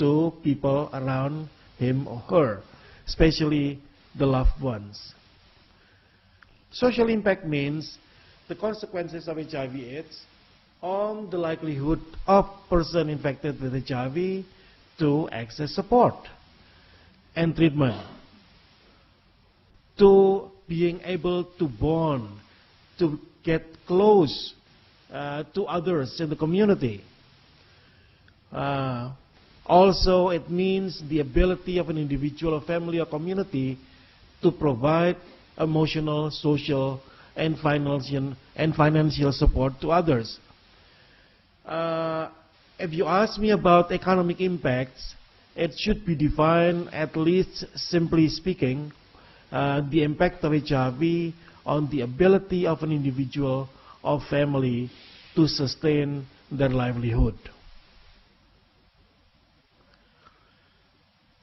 to people around him or her, especially the loved ones. Social impact means the consequences of HIV/AIDS on the likelihood of person infected with HIV to access support and treatment, to being able to bond, to get close to others in the community. Also, it means the ability of an individual, or family, or community to provide emotional, social, and financial support to others. If you ask me about economic impacts, it should be defined, at least simply speaking, the impact of HIV on the ability of an individual or family to sustain their livelihood.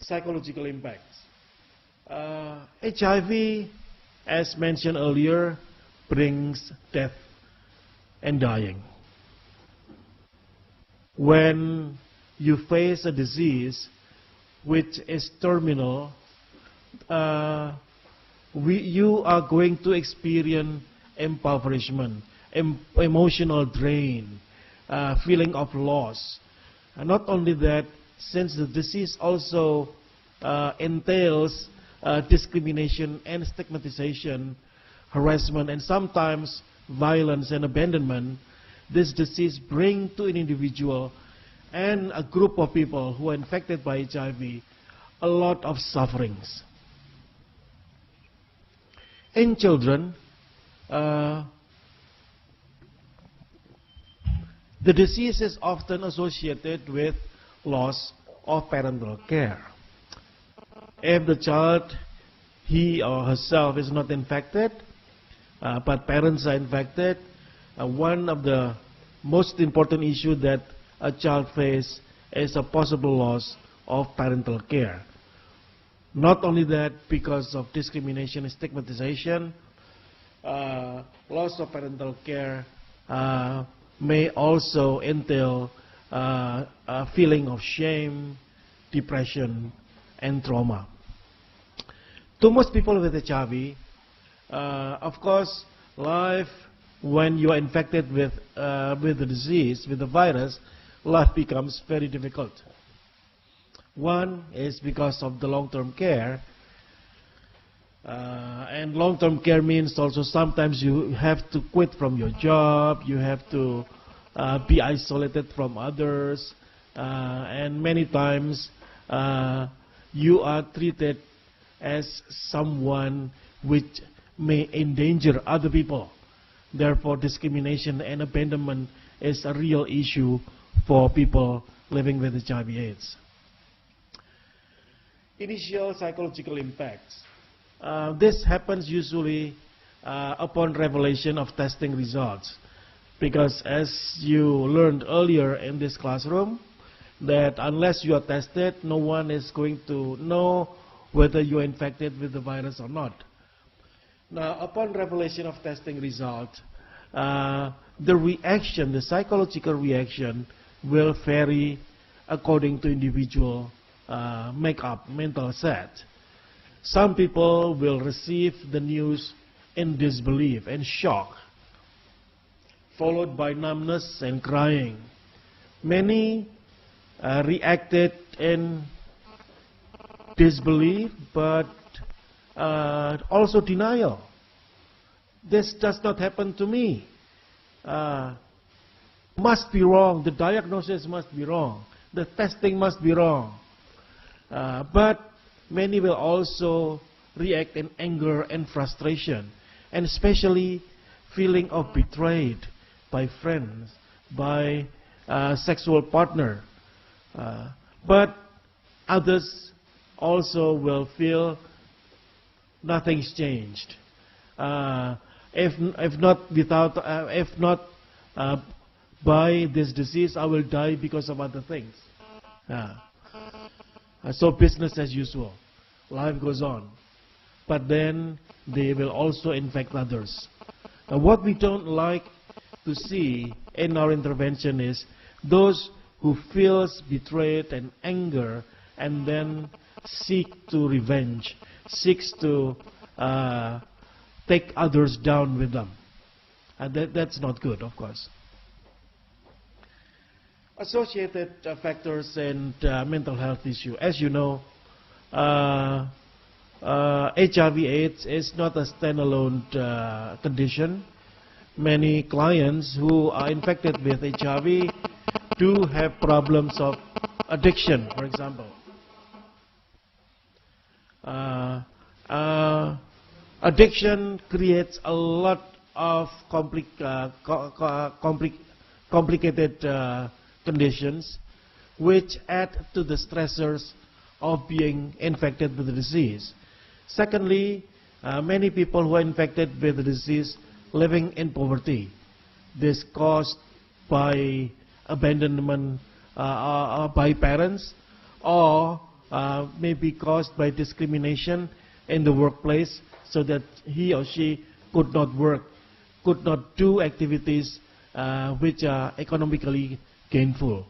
Psychological impacts. HIV, as mentioned earlier, brings death and dying. When you face a disease which is terminal, you are going to experience impoverishment, emotional drain, feeling of loss. And not only that, since the disease also entails discrimination and stigmatization, harassment, and sometimes violence and abandonment, this disease brings to an individual and a group of people who are infected by HIV a lot of sufferings. In children, the disease is often associated with loss of parental care. If the child, he or herself, is not infected, but parents are infected, one of the most important issues that a child faces is a possible loss of parental care. Not only that, because of discrimination and stigmatization, loss of parental care may also entail a feeling of shame, depression, and trauma. To most people with HIV, of course, life, when you are infected with the disease, with the virus, life becomes very difficult. One is because of the long-term care, and long-term care means also sometimes you have to quit from your job, you have to be isolated from others, and many times you are treated as someone which may endanger other people. Therefore, discrimination and abandonment is a real issue for people living with HIV/AIDS. Initial psychological impacts. This happens usually upon revelation of testing results, because as you learned earlier in this classroom, that unless you are tested, no one is going to know whether you are infected with the virus or not. Now, upon revelation of testing result, the reaction, the psychological reaction, will vary according to individual makeup, mental set. Some people will receive the news in disbelief and shock, followed by numbness and crying. Many reacted in disbelief, but also denial. This does not happen to me. Must be wrong. The diagnosis must be wrong. The testing must be wrong. But many will also react in anger and frustration, and especially feeling of betrayed by friends, by sexual partner. But others also will feel nothing's changed. If not by this disease, I will die because of other things. So business as usual. Life goes on. But then they will also infect others. Now, what we don't like to see in our intervention is those who feels betrayed and anger and then seek to revenge, seeks to take others down with them. And that's not good, of course. Associated factors and mental health issue. As you know, HIV/AIDS is not a standalone condition. Many clients who are infected with HIV do have problems of addiction, for example. Addiction creates a lot of complicated conditions which add to the stressors of being infected with the disease. Secondly, many people who are infected with the disease living in poverty. This caused by abandonment by parents, or maybe caused by discrimination in the workplace, so that he or she could not work, could not do activities which are economically gainful.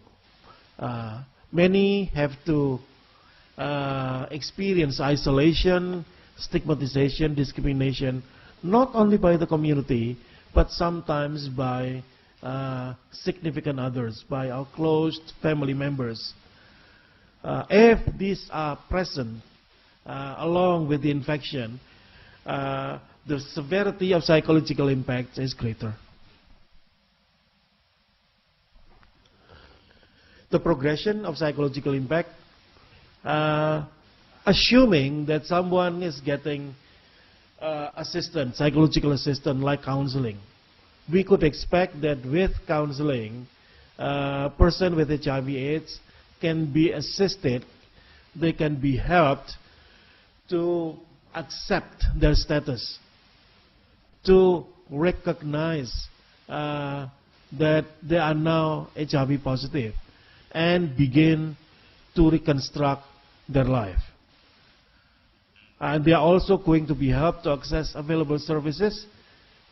Many have to experience isolation, stigmatization, discrimination, not only by the community, but sometimes by significant others, by our close family members. If these are present along with the infection, the severity of psychological impact is greater. The progression of psychological impact, assuming that someone is getting assistance, psychological assistance like counseling, we could expect that with counseling, a person with HIV/AIDS can be assisted, they can be helped to accept their status, to recognize that they are now HIV positive, and begin to reconstruct their life. And they are also going to be helped to access available services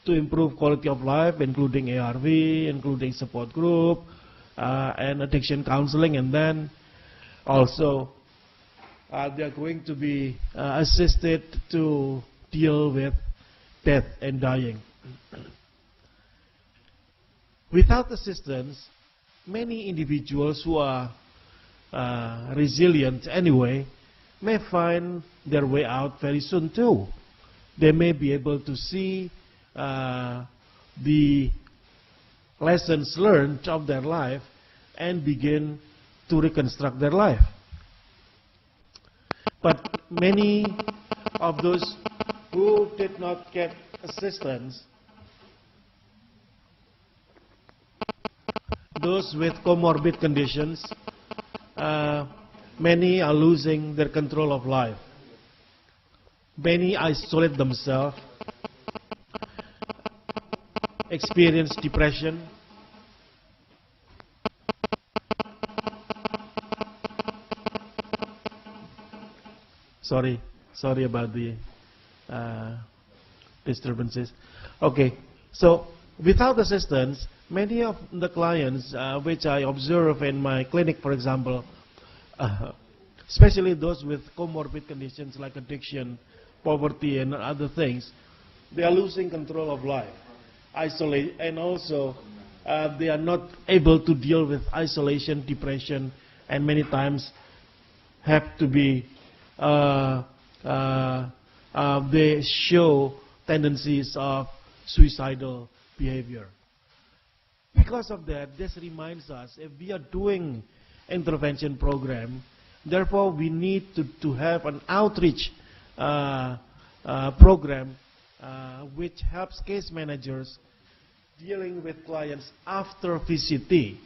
to improve quality of life, including ARV, including support group, and addiction counseling, and then also they are going to be assisted to deal with death and dying. Without assistance, many individuals who are resilient anyway may find their way out very soon too. They may be able to see the lessons learned of their life and begin to reconstruct their life. But many of those who did not get assistance, those with comorbid conditions, many are losing their control of life. Many isolate themselves, experience depression, sorry about the disturbances. Okay, so without assistance, many of the clients which I observe in my clinic, for example, especially those with comorbid conditions like addiction, poverty, and other things, they are losing control of life, isolate, and also they are not able to deal with isolation, depression, and many times have to be they show tendencies of suicidal behavior. Because of that, this reminds us, if we are doing intervention program, therefore we need to have an outreach program which helps case managers dealing with clients after VCT.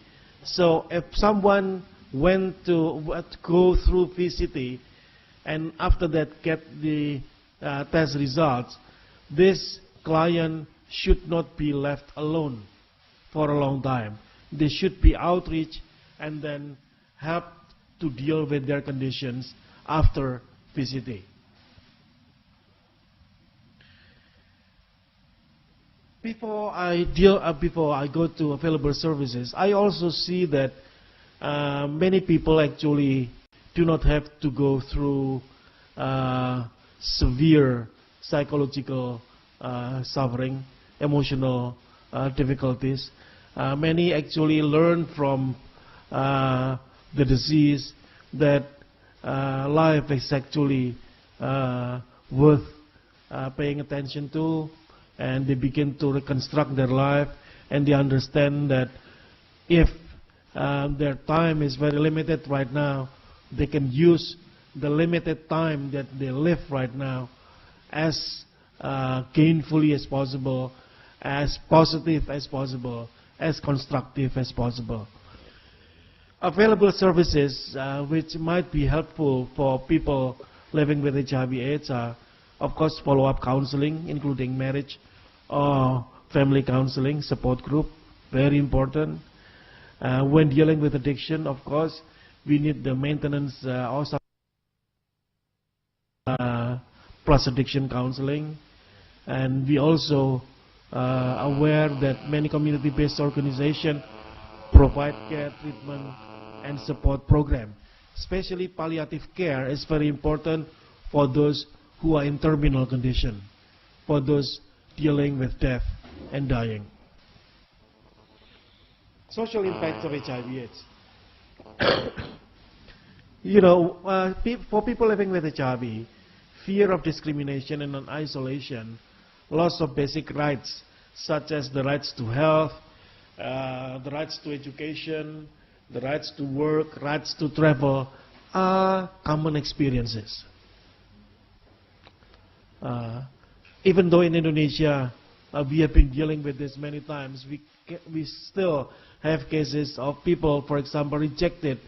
So if someone went to go through VCT and after that get the test results, this client should not be left alone for a long time. They should be outreach and then help to deal with their conditions after VCT. Before I go to available services, I also see that many people actually do not have to go through severe psychological suffering, emotional difficulties. Many actually learn from the disease that life is actually worth paying attention to, and they begin to reconstruct their life, and they understand that if their time is very limited right now, they can use the limited time that they live right now as gainfully as possible, as positive as possible, as constructive as possible. Available services which might be helpful for people living with HIV/AIDS are, of course, follow-up counseling, including marriage or family counseling, support group, very important. When dealing with addiction, of course, we need the maintenance also plus addiction counseling. And we also aware that many community-based organizations provide care, treatment, and support program. Especially palliative care is very important for those who are in terminal condition, for those dealing with death and dying. Social impacts of HIV/AIDS. You know, for people living with HIV, fear of discrimination and isolation, loss of basic rights such as the rights to health, the rights to education, the rights to work, rights to travel are common experiences. Even though in Indonesia we have been dealing with this many times, we still have cases of people, for example, rejected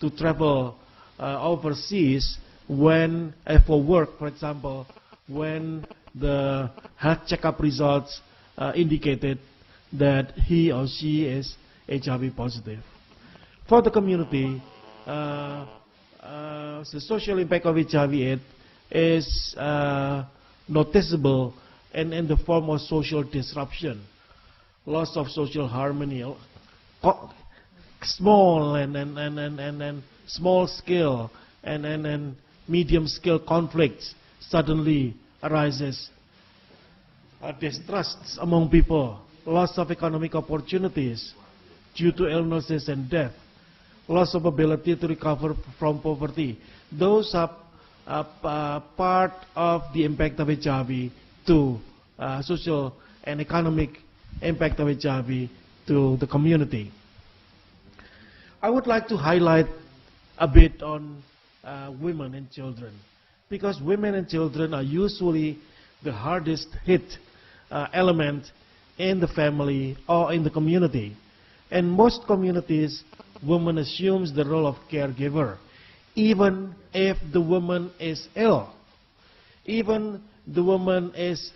to travel overseas when, for work, for example, when the health checkup results indicated that he or she is HIV positive. For the community, the social impact of HIV/AIDS is noticeable and in the form of social disruption, loss of social harmony, small and small scale and medium scale conflicts suddenly arises, distrusts among people, loss of economic opportunities due to illnesses and death, loss of ability to recover from poverty. Those are part of the impact of HIV to social and economic impact of HIV to the community. I would like to highlight a bit on women and children, because women and children are usually the hardest hit element in the family or in the community. In most communities, woman assumes the role of caregiver, even if the woman is ill, even the woman is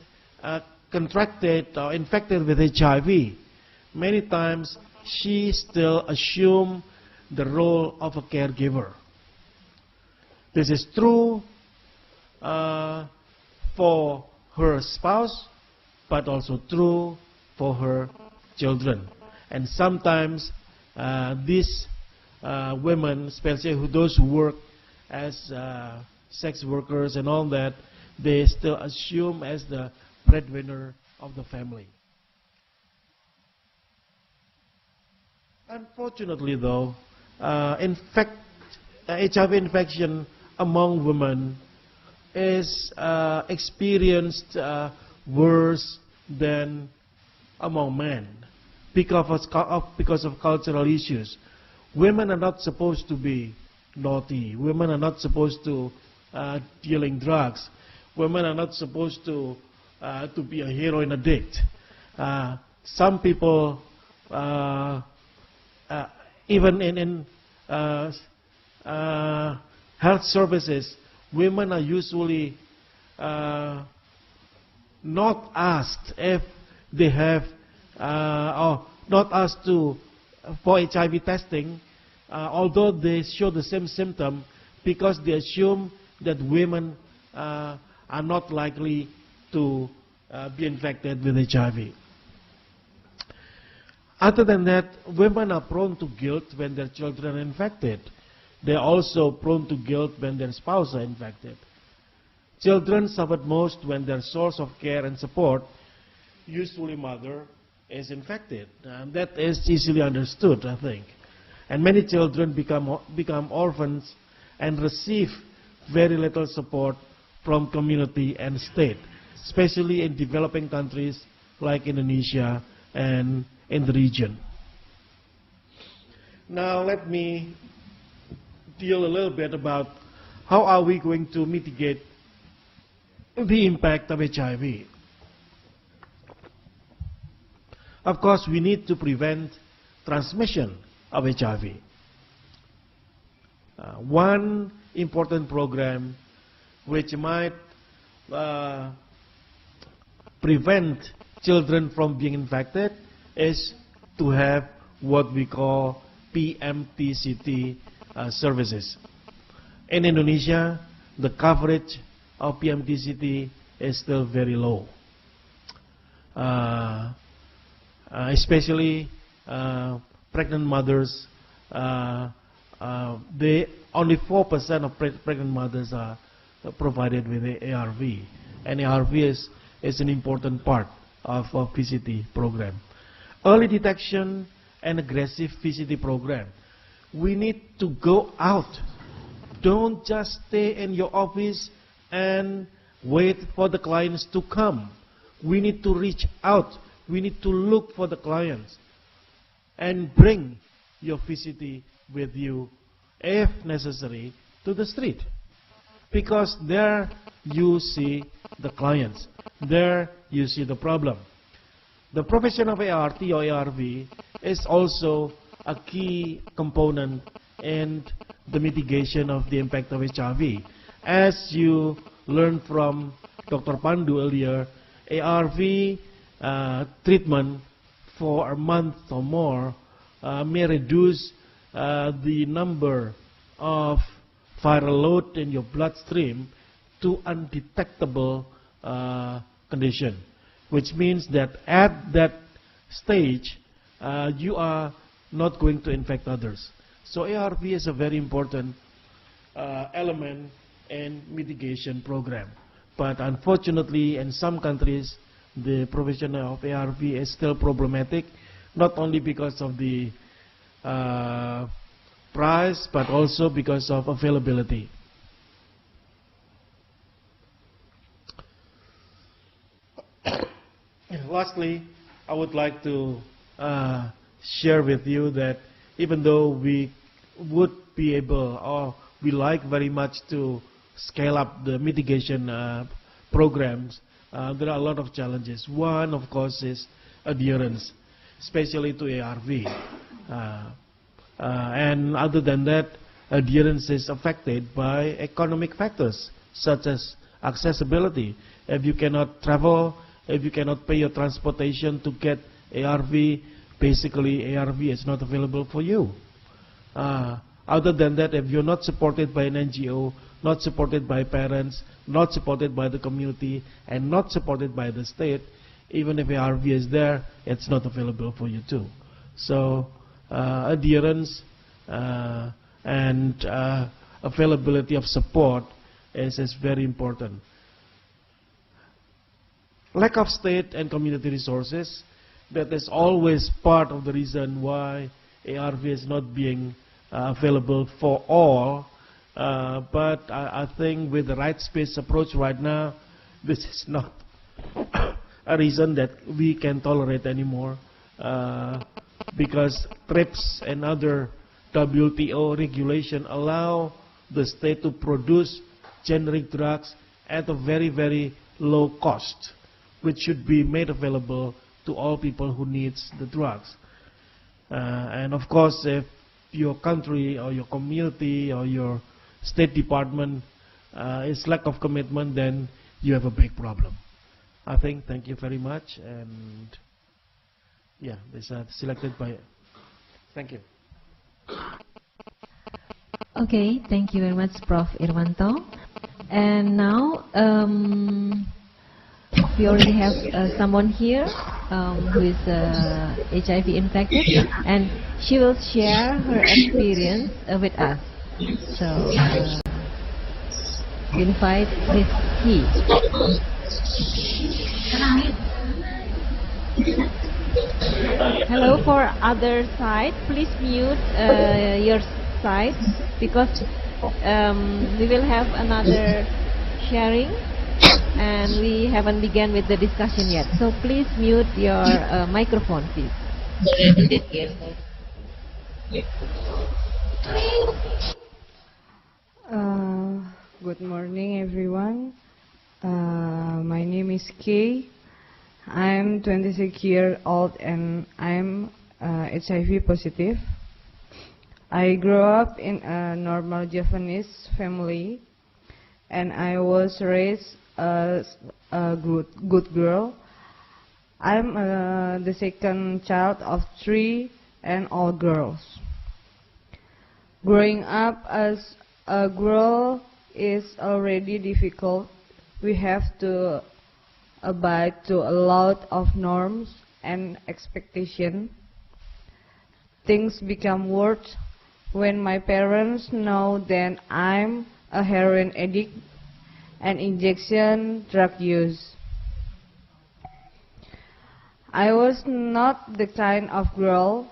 contracted or infected with HIV. Many times, she still assumes the role of a caregiver. This is true for her spouse, but also true for her children. And sometimes these women, especially those who work as sex workers and all that, they still assume as the breadwinner of the family. Unfortunately, though, in fact, HIV infection among women is experienced worse than among men because of cultural issues. Women are not supposed to be naughty. Women are not supposed to dealing drugs. Women are not supposed to be a heroin addict. Some people, even in health services, women are usually not asked if they have, or not asked for HIV testing, although they show the same symptom, because they assume that women are not likely to be infected with HIV. Other than that, women are prone to guilt when their children are infected. They are also prone to guilt when their spouse are infected. Children suffered most when their source of care and support, usually mother, is infected. That is easily understood, I think. And many children become orphans and receive very little support from community and state, especially in developing countries like Indonesia and in the region. Now let me deal a little bit about how are we going to mitigate the impact of HIV. Of course, we need to prevent transmission of HIV. One important program which might prevent children from being infected is to have what we call PMTCT services. In Indonesia, the coverage of PMTCT is still very low. Especially pregnant mothers, only 4% of pregnant mothers are provided with ARV, and ARV is an important part of our PCT program. Early detection and aggressive PCT program. We need to go out. Don't just stay in your office and wait for the clients to come. We need to reach out. We need to look for the clients and bring your PCT with you, if necessary, to the street. Because there you see the clients. There you see the problem. The profession of ART or ARV is also a key component in the mitigation of the impact of HIV. As you learned from Dr. Pandu earlier, ARV treatment for a month or more may reduce the number of viral load in your bloodstream to undetectable condition, which means that at that stage you are not going to infect others. So ARV is a very important element in mitigation program. But unfortunately, in some countries, the provision of ARV is still problematic, not only because of the price, but also because of availability. Lastly, I would like to share with you that even though we would be able, or we like very much to scale up the mitigation programs, there are a lot of challenges. One, of course, is adherence, especially to ARV. And other than that, adherence is affected by economic factors, such as accessibility. If you cannot travel, if you cannot pay your transportation to get ARV, basically ARV is not available for you. Other than that, if you're not supported by an NGO, not supported by parents, not supported by the community, and not supported by the state, even if ARV is there, it's not available for you too. So adherence and availability of support is very important. Lack of state and community resources, that is always part of the reason why ARV is not being available for all. But I think with the right-space approach right now, this is not a reason that we can tolerate anymore, because TRIPS and other WTO regulation allow the state to produce generic drugs at a very, very low cost, which should be made available to all people who needs the drugs. And of course, if your country or your community or your State Department is lack of commitment, then you have a big problem. I think, thank you very much, and yeah, these are selected by, thank you. Okay, thank you very much, Prof. Irwanto. And now, we already have someone here. who is HIV infected, and she will share her experience with us. So we invite Miss Key. Hello, for other side, please mute your side, because we will have another sharing and we haven't begun with the discussion yet. So please mute your microphone, please. Good morning, everyone. My name is Kay. I'm 26 years old and I'm HIV positive. I grew up in a normal Japanese family, and I was raised as a good girl. I'm the second child of 3 and all girls. Growing up as a girl is already difficult. We have to abide to a lot of norms and expectations. Things become worse when my parents know that I'm a heroin addict and injection drug use. I was not the kind of girl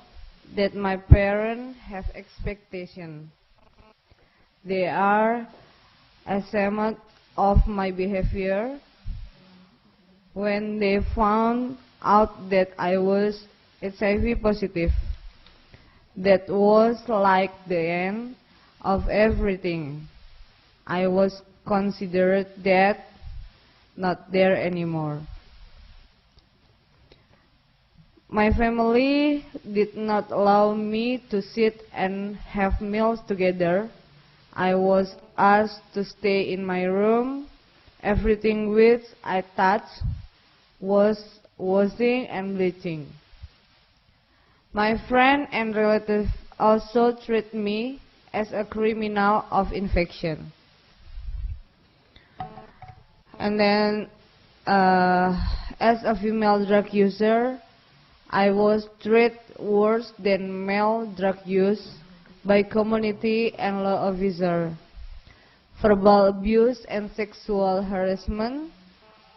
that my parents have expectation. They are ashamed of my behavior. When they found out that I was HIV positive, that was like the end of everything. I was considered dead, not there anymore. My family did not allow me to sit and have meals together. I was asked to stay in my room. Everything which I touched was washing and bleaching. My friend and relatives also treat me as a criminal of infection. And then, as a female drug user, I was treated worse than male drug use by community and law officer. Verbal abuse and sexual harassment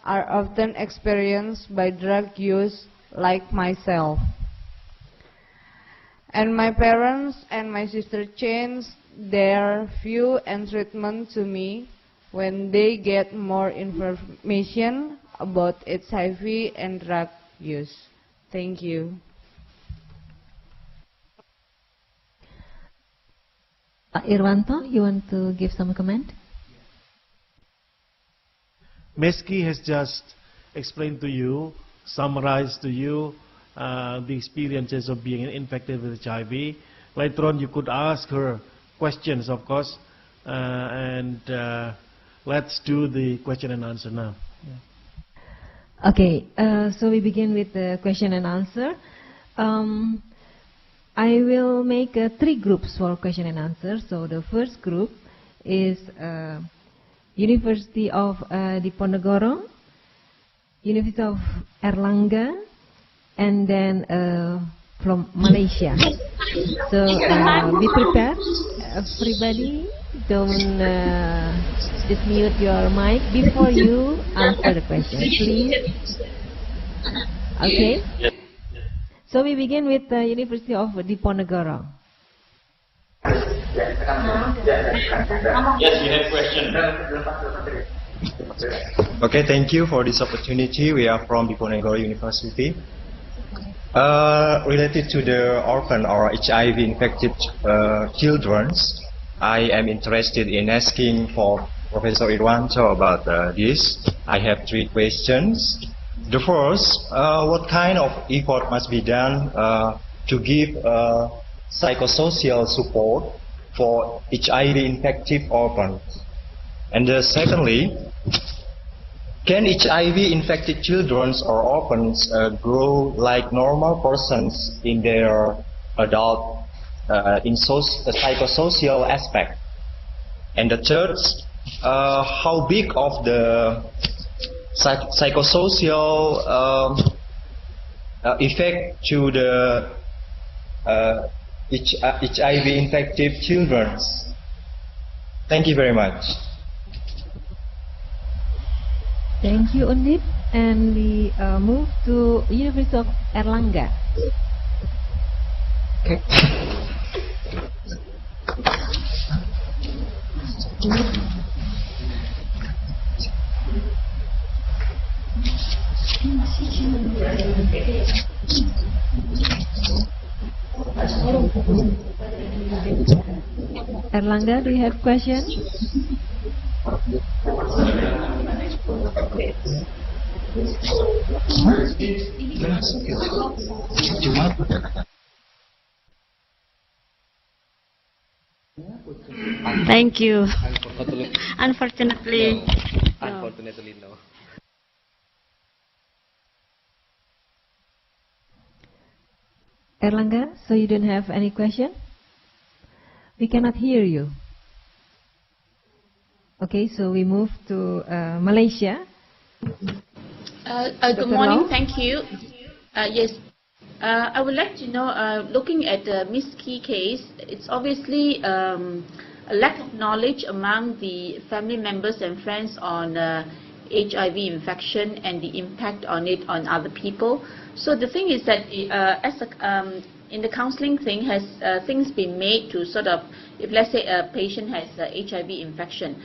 are often experienced by drug use like myself. And my parents and my sister changed their view and treatment to me when they get more information about HIV and drug use. Thank you. Irwanto, you want to give some comment? Meski has just explained to you, summarized to you the experiences of being infected with HIV. Later on you could ask her questions, of course, and let's do the question and answer now. Yeah. Okay, so we begin with the question and answer. I will make 3 groups for question and answer. So the first group is University of Diponegoro, University of Erlangga, and then from Malaysia. So be prepared, everybody. Don't just mute your mic before you answer the question, please. Okay. So we begin with the University of Diponegoro. Yes, we have question. Okay, thank you for this opportunity. We are from Diponegoro University. Related to the orphan or HIV infected children, I am interested in asking for Professor Irwanto about this. I have 3 questions. The first, what kind of effort must be done to give psychosocial support for HIV infected orphans? And secondly, can HIV infected children or orphans grow like normal persons in their adult in psychosocial aspect? And the third, how big of the psychosocial effect to the HIV infected children? Thank you very much. Thank you, Undip. And we move to University of Erlangga. Okay. Erlangga, do you have questions? Thank you. Unfortunately, no. Erlangga, so you don't have any question? We cannot hear you. Okay, so we move to Malaysia. Good morning, thank you. Yes, I would like to know, looking at the Miss Key case, it's obviously a lack of knowledge among the family members and friends on HIV infection and the impact on it on other people. So the thing is that in the counseling thing, has things been made to sort of, if let's say a patient has HIV infection,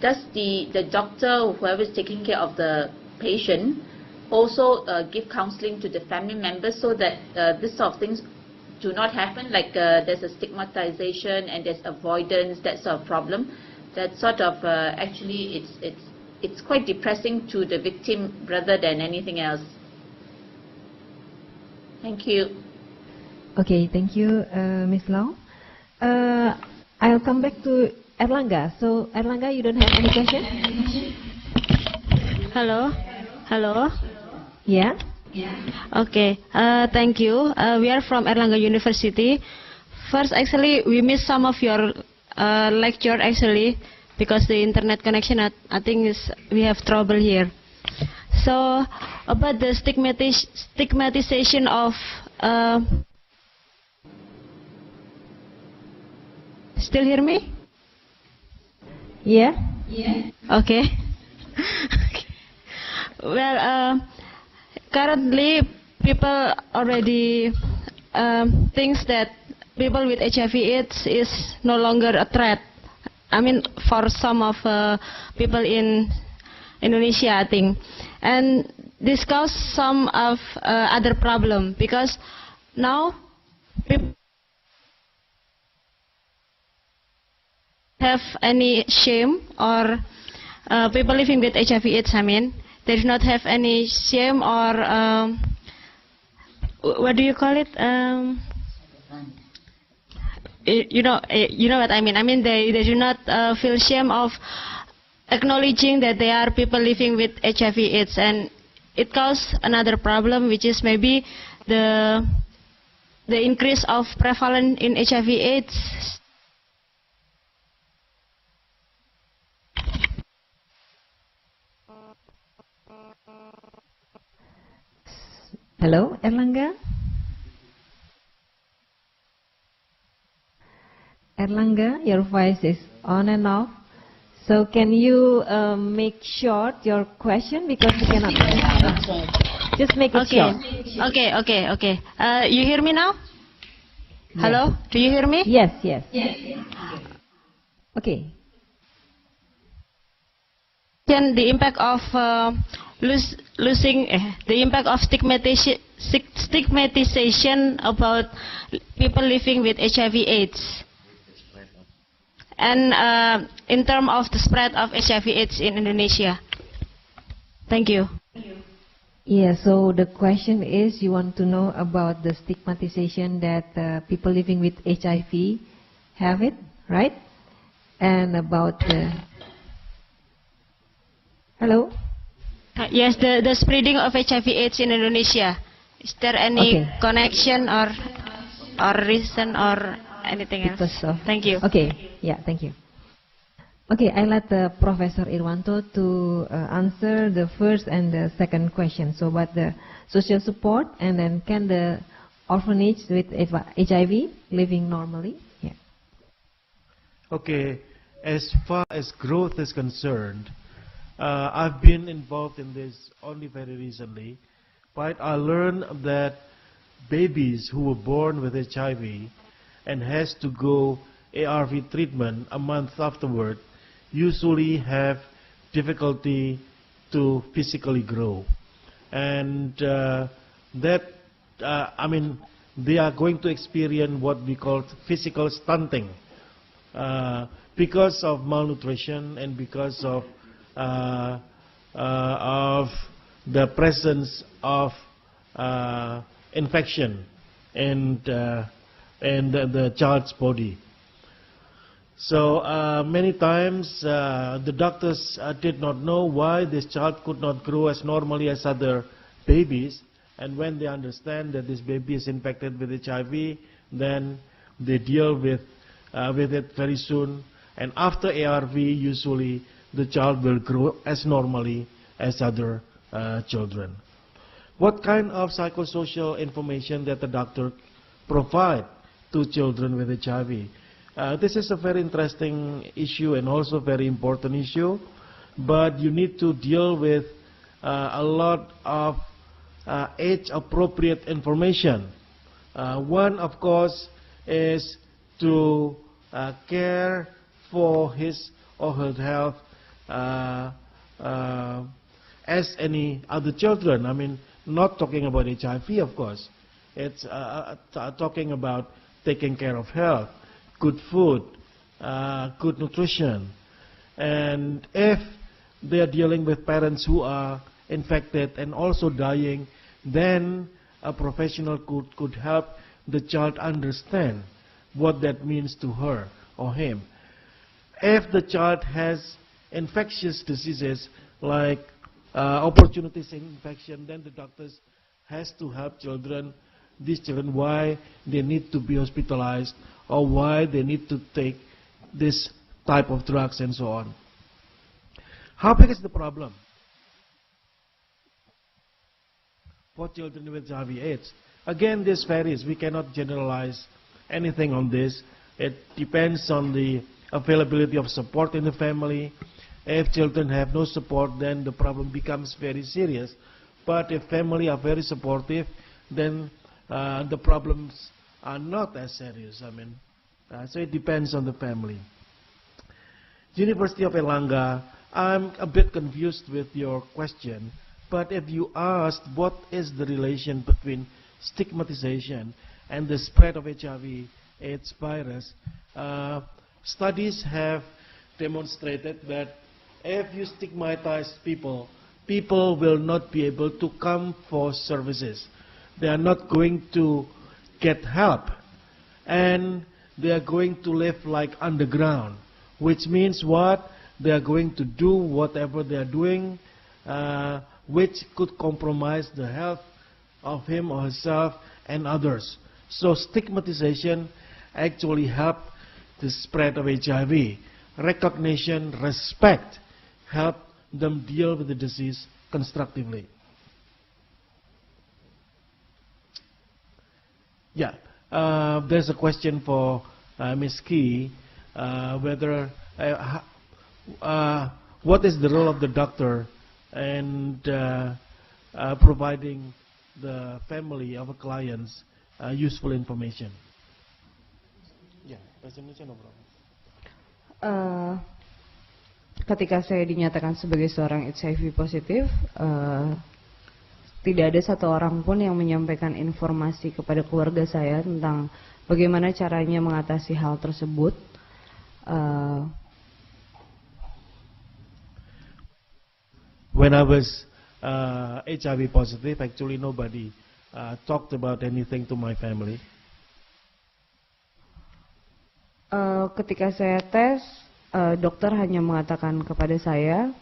does the doctor or whoever is taking care of the patient also give counseling to the family members so that this sort of things do not happen, like there's a stigmatization and there's avoidance, that sort of problem, that sort of actually it's quite depressing to the victim rather than anything else. Thank you. Okay, thank you, Ms. Lau. I'll come back to Erlangga. So, Erlangga, you don't have any question? Hello. Hello. Yeah? Okay. Thank you. We are from Erlangga University. First, actually, we missed some of your lecture actually because the internet connection, I think we have trouble here. So, about the stigmatization of still hear me? Yeah? Okay. Well, currently people already thinks that people with HIV/AIDS is no longer a threat. I mean, for some of people in Indonesia, I think, and this causes some of other problem because now people have any shame, or people living with HIV/AIDS, I mean, they do not have any shame or what do you call it? You know what I mean. I mean, they do not feel shame of acknowledging that they are people living with HIV/AIDS, and it causes another problem, which is maybe the increase of prevalence in HIV/AIDS. Hello, Erlangga? Erlangga, your voice is on and off. So can you make short your question, because we cannot. Just make it short. Okay. You hear me now? Yes. Hello? Do you hear me? Yes. Okay. Then the impact of losing the impact of stigmatization about people living with HIV/AIDS, and in terms of the spread of HIV/AIDS in Indonesia. Thank you. Yeah, so the question is, you want to know about the stigmatization that people living with HIV have it, right? And about the... Hello? Yes, the spreading of HIV/AIDS in Indonesia. Is there any connection or reason or anything else? Thank you. Okay, yeah, thank you. Okay, I let Professor Irwanto to answer the first and the second question. So, about the social support, and then can the orphanage with HIV living normally? Yeah. Okay, as far as growth is concerned, I've been involved in this only very recently, but I learned that babies who were born with HIV and has to go ARV treatment a month afterward usually have difficulty to physically grow, and they are going to experience what we call physical stunting because of malnutrition and because of the presence of infection in the child's body. So many times the doctors did not know why this child could not grow as normally as other babies, and when they understand that this baby is infected with HIV, then they deal with it very soon, and after ARV usually the child will grow as normally as other children. What kind of psychosocial information that the doctor provide to children with HIV? This is a very interesting issue and also very important issue, but you need to deal with a lot of age-appropriate information. One, of course, is to care for his or her health as any other children. I mean, not talking about HIV, of course. It's talking about taking care of health, good food, good nutrition. And if they are dealing with parents who are infected and also dying, then a professional could help the child understand what that means to her or him. If the child has infectious diseases like opportunities in infection, then the doctors has to help these children, why they need to be hospitalized or why they need to take this type of drugs and so on. How big is the problem for children with HIV/AIDS? Again, this varies. We cannot generalize anything on this. It depends on the availability of support in the family. If children have no support, then the problem becomes very serious. But if family are very supportive, then the problems are not as serious. So it depends on the family. University of Erlangga, I'm a bit confused with your question, but if you asked what is the relation between stigmatization and the spread of HIV/AIDS virus, studies have demonstrated that if you stigmatize people, people will not be able to come for services. They are not going to get help, and they are going to live like underground, which means what? They are going to do whatever they are doing, which could compromise the health of him or herself and others. So stigmatization actually helps the spread of HIV. Recognition, respect, help them deal with the disease constructively. Yeah, there's a question for Ms. Key, whether what is the role of the doctor in providing the family of a clients useful information? Yeah, bahasa Indonesia no problem. Ketika saya dinyatakan sebagai seorang HIV positif, tidak ada satu orang pun yang menyampaikan informasi kepada keluarga saya tentang bagaimana caranya mengatasi hal tersebut. When I was HIV positive, actually nobody talked about anything to my family. Ketika saya tes, dokter hanya mengatakan kepada saya,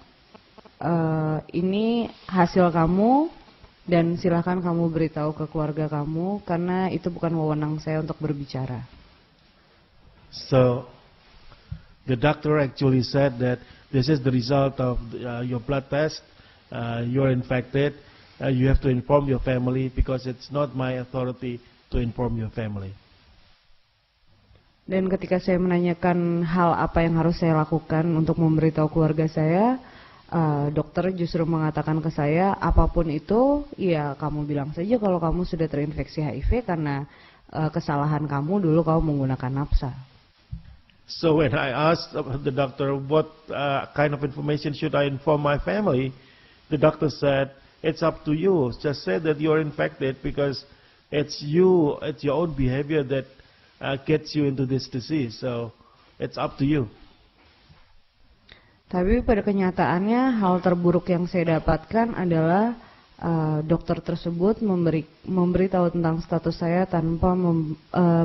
ini hasil kamu dan silakan kamu beritahu ke keluarga kamu karena itu bukan wewenang saya untuk berbicara. So The doctor actually said that this is the result of your blood test, you're infected, you have to inform your family because it's not my authority to inform your family. Dan ketika saya menanyakan hal apa yang harus saya lakukan untuk memberitahu keluarga saya, dokter justru mengatakan ke saya, apapun itu, ya kamu bilang saja kalau kamu sudah terinfeksi HIV karena kesalahan kamu dulu kamu menggunakan nafsa. So when I asked the doctor what kind of information should I inform my family, the doctor said, it's up to you. Just say that you're infected because it's your own behavior that gets you into this disease. So it's up to you. Tapi pada kenyataannya hal terburuk yang saya dapatkan adalah dokter tersebut memberitahu tentang status saya tanpa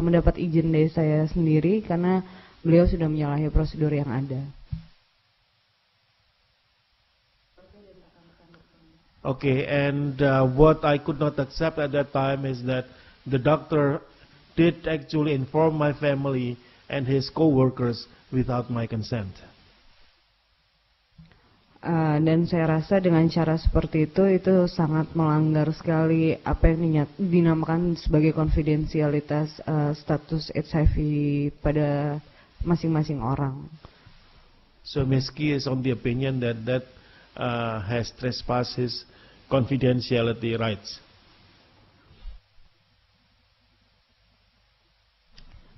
mendapat izin dari saya sendiri karena beliau sudah menyalahi prosedur yang ada. Okay, and what I could not accept at that time is that the doctor did actually inform my family and his co-workers without my consent. Dan saya rasa dengan cara seperti itu sangat melanggar sekali apa yang dinamakan sebagai konfidensialitas status HIV pada masing-masing orang. So Ms. Key is on the opinion that has trespassed his confidentiality rights.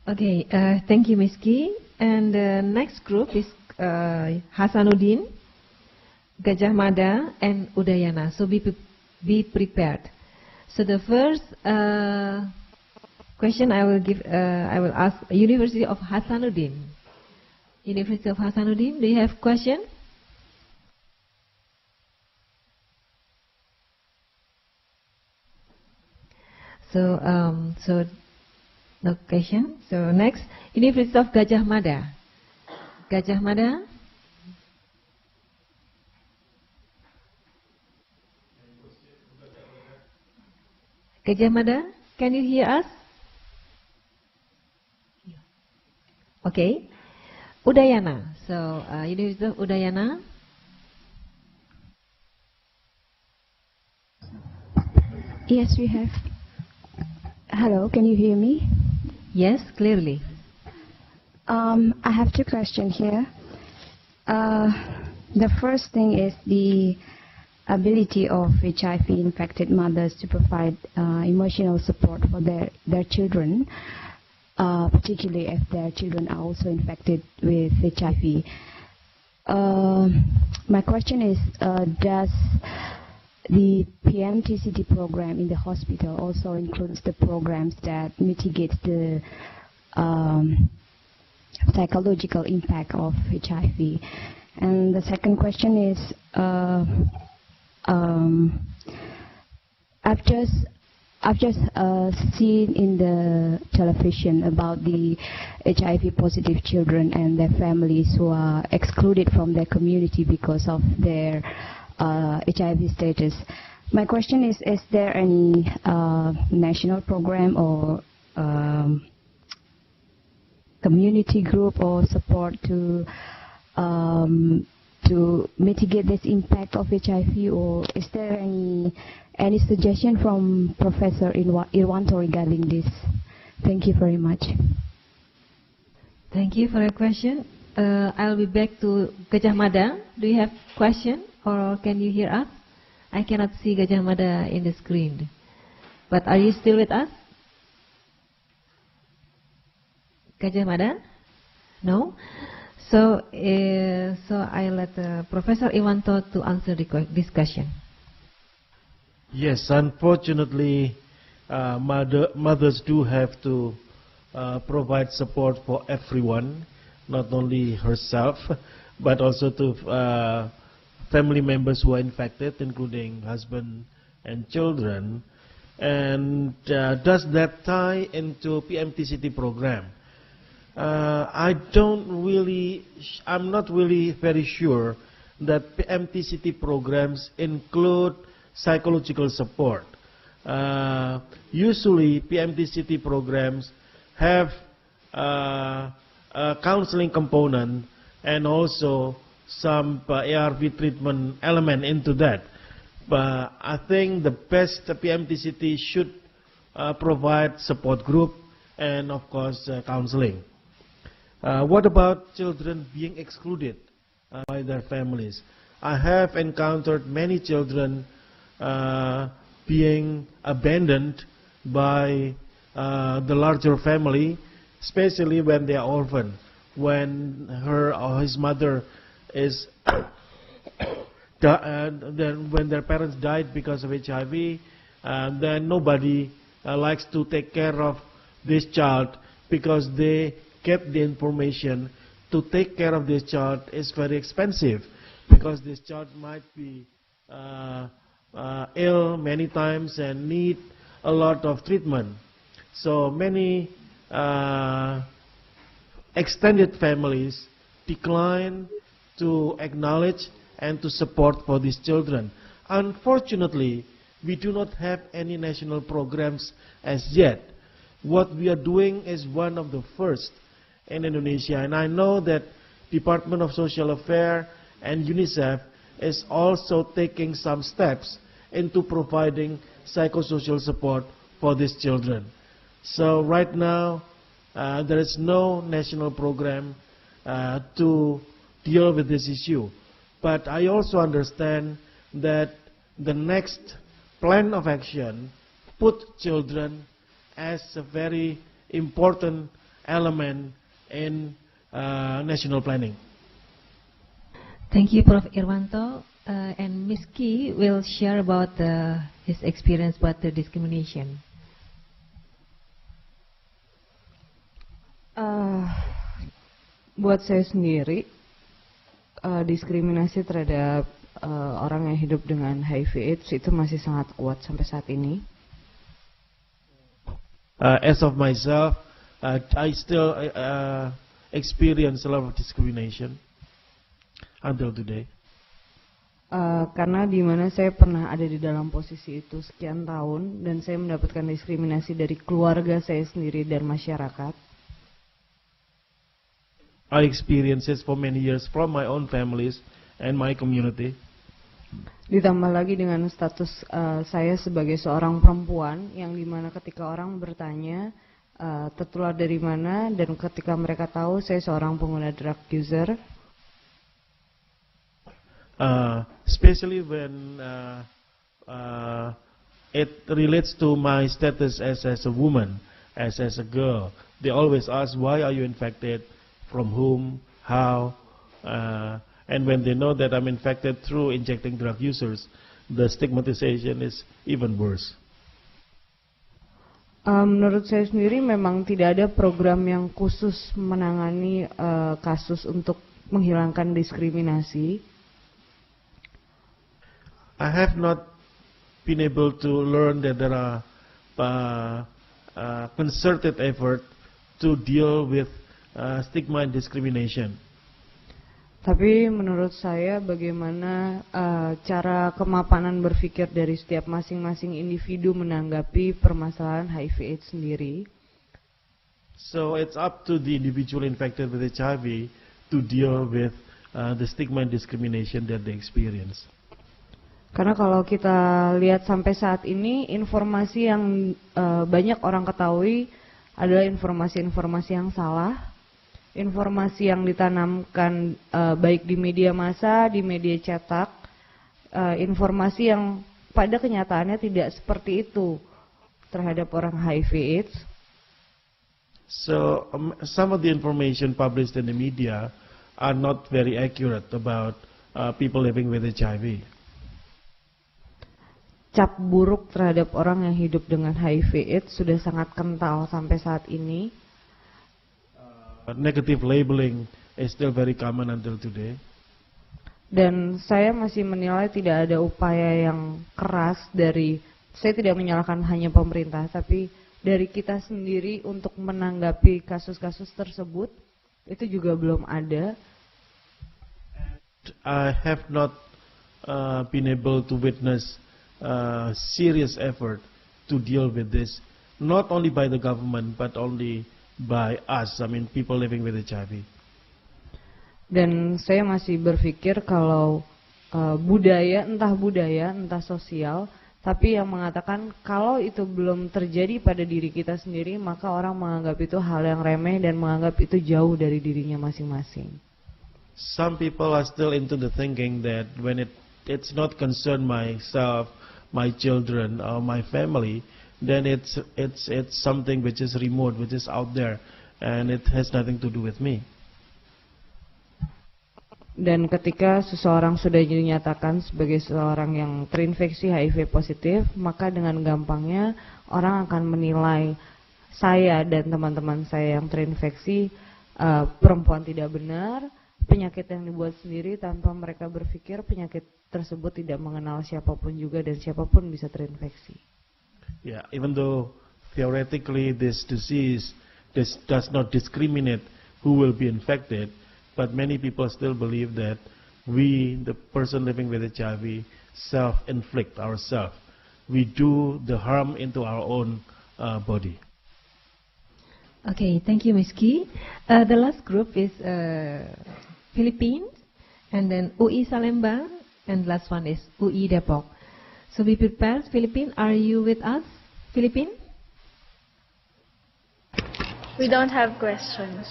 Okay, thank you, Ms. Key. And the next group is Hasanuddin, Gajah Mada, and Udayana. So be prepared. So the first question I will ask University of Hasanuddin. University of Hasanuddin, do you have question? So no question. So next, University of Gajah Mada. Gajah Mada. Gajah Mada, can you hear us? Okay. Udayana. So University of Udayana. Yes, we have. Hello, can you hear me? Yes, clearly. I have two questions here. The first thing is the ability of HIV-infected mothers to provide emotional support for their children, particularly if their children are also infected with HIV. My question is, does the PMTCT program in the hospital also includes the programs that mitigate the psychological impact of HIV? And the second question is, I've just seen in the television about the HIV positive children and their families who are excluded from their community because of their HIV status. My question is there any national program or community group or support to mitigate this impact of HIV, or is there any suggestion from Professor Irwanto regarding this? Thank you very much. Thank you for your question. I'll be back to Gajah Mada. Do you have question or can you hear us? I cannot see Gajah Mada in the screen. But are you still with us? Gajah Mada? No? So I let Professor Irwanto to answer this question. Yes, unfortunately, mothers do have to provide support for everyone, not only herself, but also to family members who are infected, including husband and children. And does that tie into PMTCT program? I'm not really very sure that PMTCT programs include psychological support. Usually PMTCT programs have a counseling component and also some ARV treatment element into that. But I think the best PMTCT should provide support group and of course counseling. What about children being excluded by their families? I have encountered many children being abandoned by the larger family, especially when they are orphan. When her or his mother is when their parents died because of HIV, then nobody likes to take care of this child, because they get the information to take care of this child is very expensive, because this child might be ill many times and need a lot of treatment. So many extended families decline to acknowledge and to support for these children. Unfortunately, we do not have any national programs as yet. What we are doing is one of the first in Indonesia, and I know that Department of Social Affairs and UNICEF is also taking some steps into providing psychosocial support for these children. So right now, there is no national program to deal with this issue. But I also understand that the next plan of action put children as a very important element in national planning. Thank you, Prof. Irwanto. And Ms. Ki will share about his experience about the discrimination. Buat saya sendiri, diskriminasi terhadap orang yang hidup dengan HIV/AIDS itu masih sangat kuat sampai saat ini. As of myself, I still experience a lot of discrimination until today. Karena di mana saya pernah ada di dalam posisi itu sekian tahun, dan saya mendapatkan diskriminasi dari keluarga saya sendiri dan masyarakat. I experienced it for many years from my own families and my community. Ditambah lagi dengan status saya sebagai seorang perempuan, yang dimana ketika orang bertanya tertular dari mana, dan ketika mereka tahu saya seorang pengguna drug user, especially when it relates to my status as a woman, as a girl, they always ask, why are you infected, from whom, how, and when they know that I'm infected through injecting drug users, the stigmatization is even worse. Menurut saya sendiri memang tidak ada program yang khusus menangani kasus untuk menghilangkan diskriminasi. I have not been able to learn that there are concerted effort to deal with stigma and discrimination. Tapi menurut saya bagaimana cara kemapanan berpikir dari setiap masing-masing individu menanggapi permasalahan HIV/AIDS sendiri. So it's up to the individual infected with HIV to deal with the stigma and discrimination that they experience. Karena kalau kita lihat sampai saat ini, informasi yang banyak orang ketahui adalah informasi-informasi yang salah. Informasi yang ditanamkan baik di media massa, di media cetak, informasi yang pada kenyataannya tidak seperti itu terhadap orang HIV/AIDS. So some of the information published in the media are not very accurate about people living with HIV. Cap buruk terhadap orang yang hidup dengan HIV/AIDS sudah sangat kental sampai saat ini. Negative labeling is still very common until today. Dan saya masih menilai tidak ada upaya yang keras dari, saya tidak menyalahkan hanya pemerintah, tapi dari kita sendiri untuk menanggapi kasus-kasus tersebut, itu juga belum ada. I have not been able to witness serious effort to deal with this, not only by the government, but only by us, I mean people living with HIV. Dan saya masih berpikir kalau budaya, entah sosial, tapi yang mengatakan kalau itu belum terjadi pada diri kita sendiri, maka orang menganggap itu hal yang remeh dan menganggap itu jauh dari dirinya masing-masing. Some people are still into the thinking that when it's not concern myself, my children, or my family, then it's something which is remote, which is out there, and it has nothing to do with me. Dan ketika seseorang sudah dinyatakan sebagai seseorang yang terinfeksi HIV positif, maka dengan gampangnya orang akan menilai saya dan teman-teman saya yang terinfeksi perempuan tidak benar, penyakit yang dibuat sendiri tanpa mereka berpikir penyakit tersebut tidak mengenal siapapun juga dan siapapun bisa terinfeksi. Yeah, even though theoretically this disease does not discriminate who will be infected, but many people still believe that we, the person living with HIV, self-inflict ourselves. We do the harm into our own body. Okay, thank you, Ms. Ki. The last group is Philippines, and then UI Salemba, and last one is UI Depok. So be prepared, Philippines. Are you with us, Philippines? We don't have questions.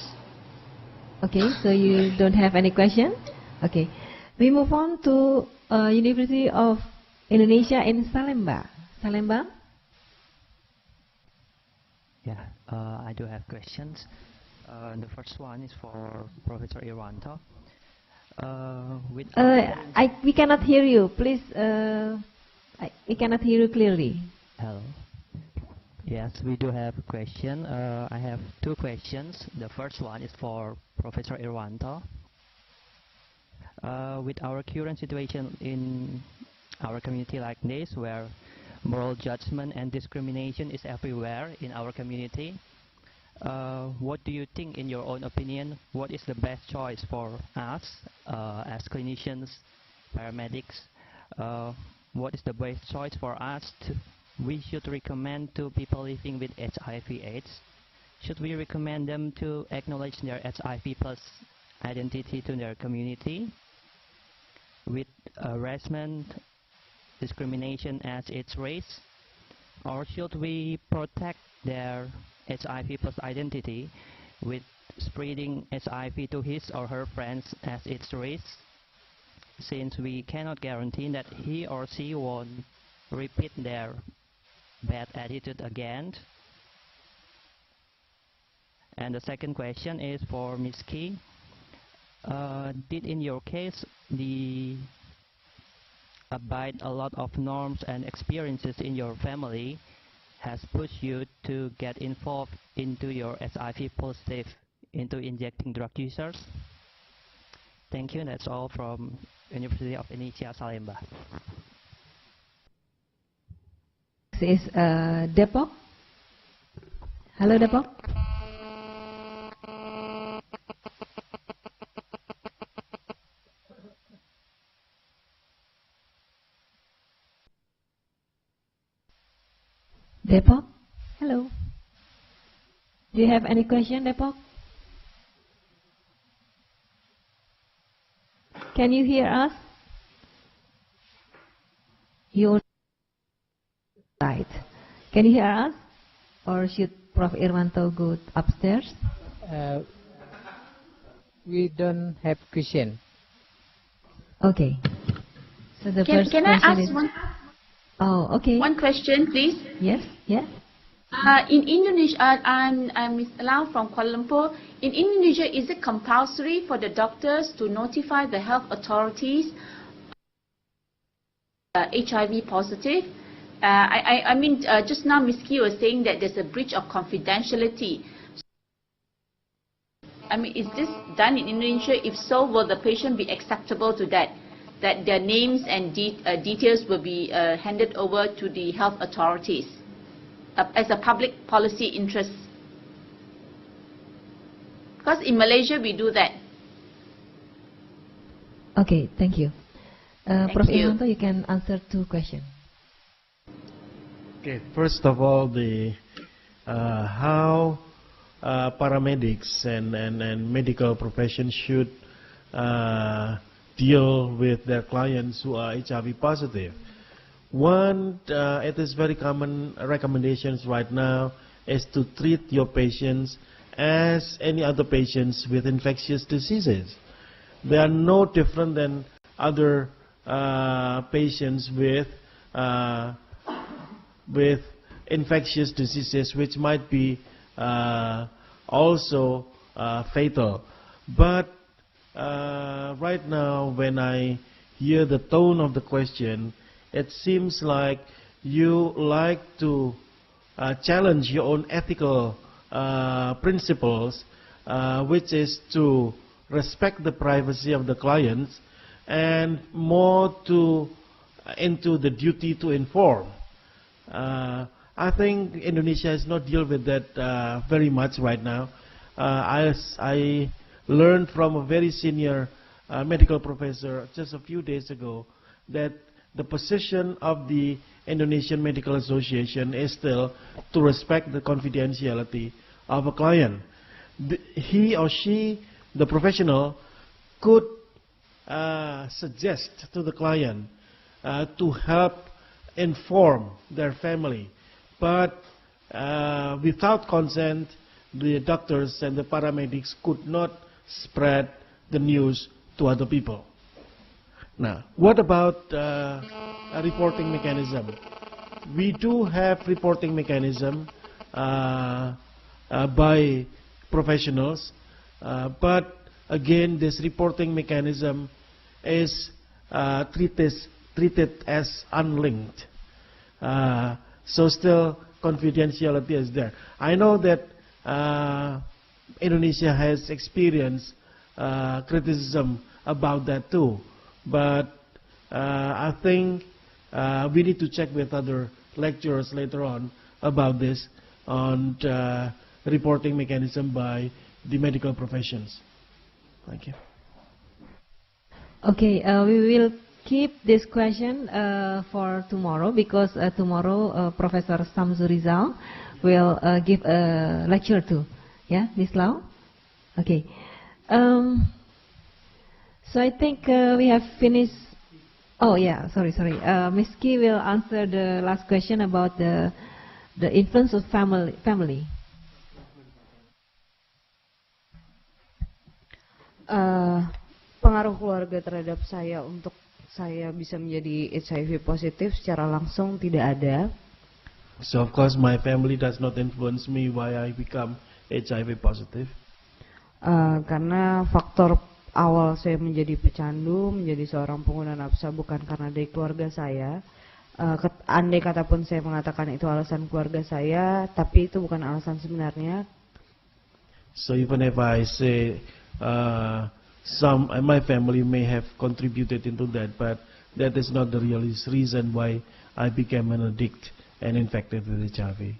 Okay, so you don't have any question? Okay, we move on to University of Indonesia in Salemba. Salemba? Yeah, I do have questions. The first one is for Professor Irwanto. We cannot hear you. Please, we cannot hear you clearly. Hello. Yes, we do have a question. I have two questions. The first one is for Professor Irwanto. With our current situation in our community like this, where moral judgment and discrimination is everywhere in our community, what do you think, in your own opinion, what is the best choice for us as clinicians, paramedics? What is the best choice for us we should recommend to people living with HIV/AIDS? Should we recommend them to acknowledge their HIV plus identity to their community with harassment, discrimination as its race? Or should we protect their HIV plus identity with spreading HIV to his or her friends as its race, since we cannot guarantee that he or she won't repeat their bad attitude again? And the second question is for Ms. Ki. Did in your case the abide a lot of norms and experiences in your family has pushed you to get involved into your HIV positive, into injecting drug users? Thank you. That's all from University of Indonesia, Salemba. This is Depok. Hello, Depok. Depok, hello. Do you have any question, Depok? Can you hear us? You right. Can you hear us? Or should Prof. Irwanto go upstairs? We don't have question. Okay. So the first Can I question ask is, one? Oh, okay. One question, please. Yes, yes. In Indonesia, I'm Ms. Lau from Kuala Lumpur. In Indonesia, is it compulsory for the doctors to notify the health authorities HIV positive? I mean, just now Ms. Ki was saying that there's a breach of confidentiality. I mean, is this done in Indonesia? If so, will the patient be acceptable to that? That their names and details will be handed over to the health authorities as a public policy interest? Because in Malaysia we do that. Okay, thank you. Prof. you. Irwanto, you can answer two questions. Okay, first of all, the how paramedics and medical profession should deal with their clients who are HIV positive. One, it is very common recommendations right now is to treat your patients as any other patients with infectious diseases. They are no different than other patients with infectious diseases, which might be also fatal. But right now, when I hear the tone of the question, it seems like you like to challenge your own ethical principles, which is to respect the privacy of the clients and more into the duty to inform. I think Indonesia has not dealt with that very much right now. I learned from a very senior medical professor just a few days ago that the position of the Indonesian Medical Association is still to respect the confidentiality of a client. He or she, the professional, could suggest to the client to help inform their family, but without consent, the doctors and the paramedics could not spread the news to other people. Now, what about a reporting mechanism? We do have reporting mechanism by professionals, but again, this reporting mechanism is treated as unlinked. So still confidentiality is there. I know that Indonesia has experienced criticism about that too, but I think we need to check with other lecturers later on about this, on reporting mechanism by the medical professions. Thank you. Okay, we will keep this question for tomorrow, because tomorrow Professor Samsurizal will give a lecture too. Yeah, Ms. Lau? Okay. So I think we have finished. Oh yeah, sorry. Ms. Ki will answer the last question about the influence of family. Pengaruh keluarga terhadap saya untuk saya bisa menjadi HIV positif secara langsung tidak ada. So of course my family does not influence me why I become HIV positive. Karena faktor awal saya menjadi pecandu, menjadi seorang pengguna nafsa bukan karena dari keluarga saya. Andai kata pun saya mengatakan itu alasan keluarga saya, tapi itu bukan alasan sebenarnya. So even if I say my family may have contributed into that, but that is not the real reason why I became an addict and infected with HIV.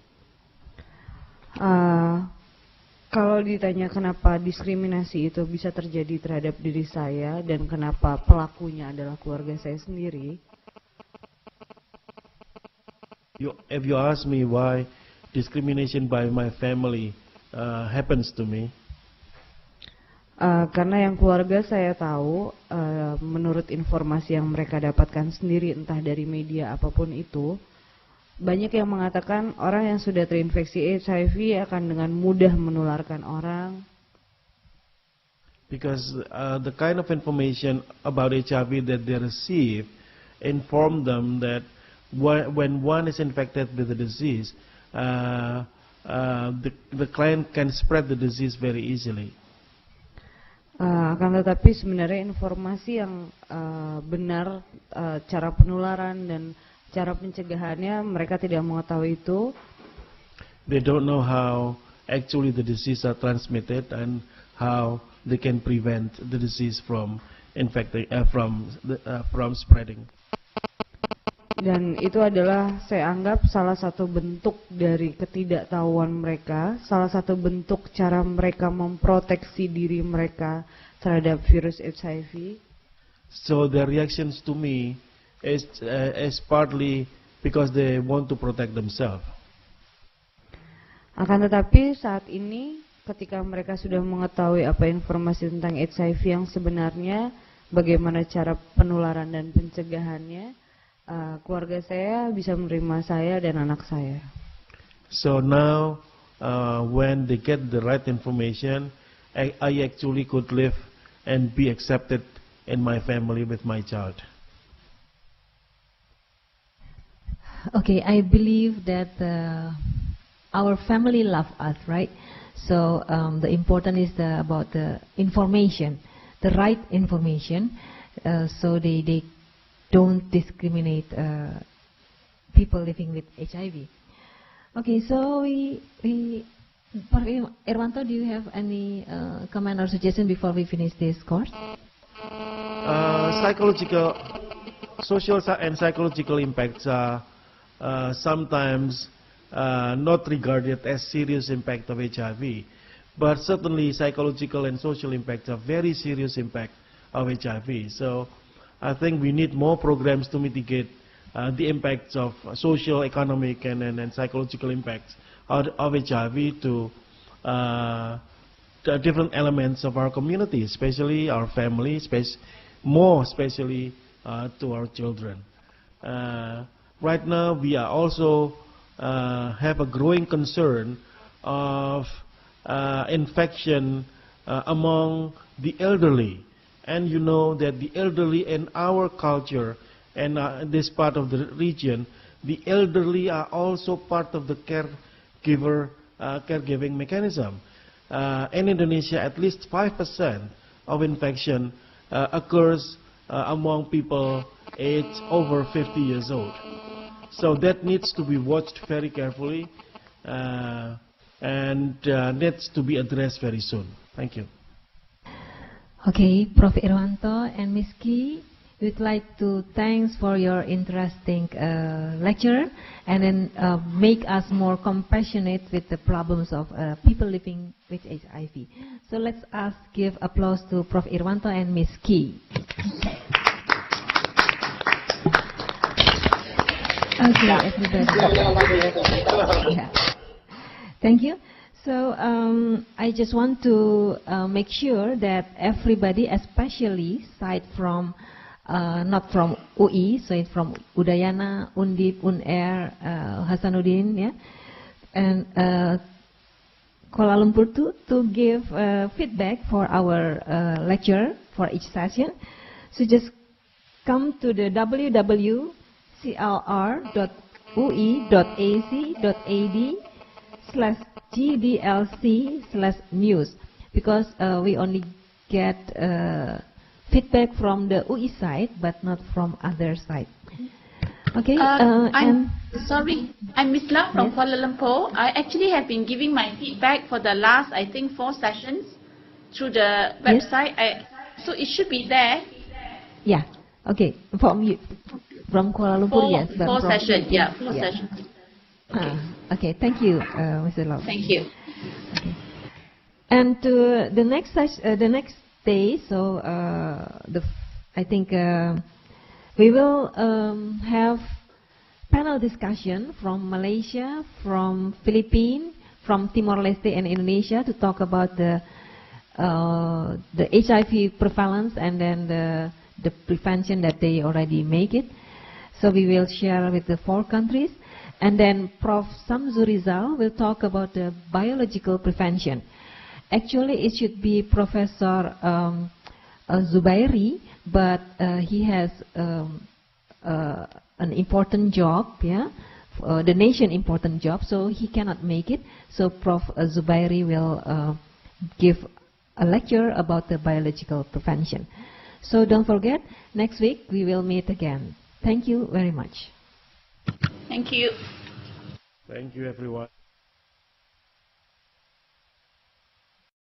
Kalau ditanya kenapa diskriminasi itu bisa terjadi terhadap diri saya dan kenapa pelakunya adalah keluarga saya sendiri. If you ask me why discrimination by my family happens to me. Karena yang keluarga saya tahu, menurut informasi yang mereka dapatkan sendiri entah dari media apapun itu, banyak yang mengatakan orang yang sudah terinfeksi HIV akan dengan mudah menularkan orang. Because the kind of information about HIV that they receive inform them that when one is infected with the disease, the client can spread the disease very easily. Akan tetapi sebenarnya informasi yang benar, cara penularan dan cara pencegahannya mereka tidak mengetahui itu. They don't know how actually the disease are transmitted and how they can prevent the disease from spreading. Dan itu adalah saya anggap salah satu bentuk dari ketidaktahuan mereka, salah satu bentuk cara mereka memproteksi diri mereka terhadap virus HIV. So their reactions to me is partly because they want to protect themselves. Akan tetapi saat ini ketika mereka sudah mengetahui apa informasi tentang HIV yang sebenarnya, bagaimana cara penularan dan pencegahannya, keluarga saya bisa menerima saya dan anak saya. So now, when they get the right information, I actually could live and be accepted in my family with my child. Okay, I believe that our family love us, right? So the important is about the information, the right information, so they don't discriminate people living with HIV. Okay, so Prof. Irwanto, do you have any comment or suggestion before we finish this course? Psychological, social and psychological impacts are sometimes not regarded as serious impact of HIV, but certainly psychological and social impacts are very serious impact of HIV. So I think we need more programs to mitigate the impacts of social, economic, and psychological impacts of HIV to the different elements of our community, especially our family, more especially to our children. Right now, we are also have a growing concern of infection among the elderly. And you know that the elderly in our culture and this part of the region, the elderly are also part of the caregiving mechanism. In Indonesia, at least 5% of infection occurs among people aged over 50 years old. So that needs to be watched very carefully and needs to be addressed very soon. Thank you. Okay, Prof. Irwanto and Ms. Ki, we'd like to thanks for your interesting lecture and then make us more compassionate with the problems of people living with HIV. So let's give applause to Prof. Irwanto and Ms. Ki. Okay, everybody. Yeah. Thank you. So I just want to make sure that everybody, especially side from not from UI, so it's from Udayana, Undip, Unair, Hasanuddin, yeah, and Kuala Lumpur to give feedback for our lecture for each session. So just come to the www.clr.ui.ac.ad/gdlc/news, because we only get feedback from the UI side, but not from other side. Okay. I'm sorry, I'm Miss Lam from Kuala Lumpur. I actually have been giving my feedback for the last, I think, 4 sessions through the website. So it should be there. Yeah. Okay. From Kuala Lumpur, yes. But 4 sessions. Yeah, 4 yeah. sessions. Okay. Thank you, Mr. Lam. Thank you. Okay. And to the next day, so I think we will have panel discussion from Malaysia, from Philippines, from Timor-Leste and Indonesia to talk about the HIV prevalence and then the prevention that they already make it. So we will share with the 4 countries, and then Prof. Samsu Rizal will talk about the biological prevention. Actually, it should be Professor Zubairi, but he has an important job, yeah, the nation important job, so he cannot make it. So Prof. Zubairi will give a lecture about the biological prevention. So don't forget, next week we will meet again. Thank you very much. Thank you. Thank you, everyone.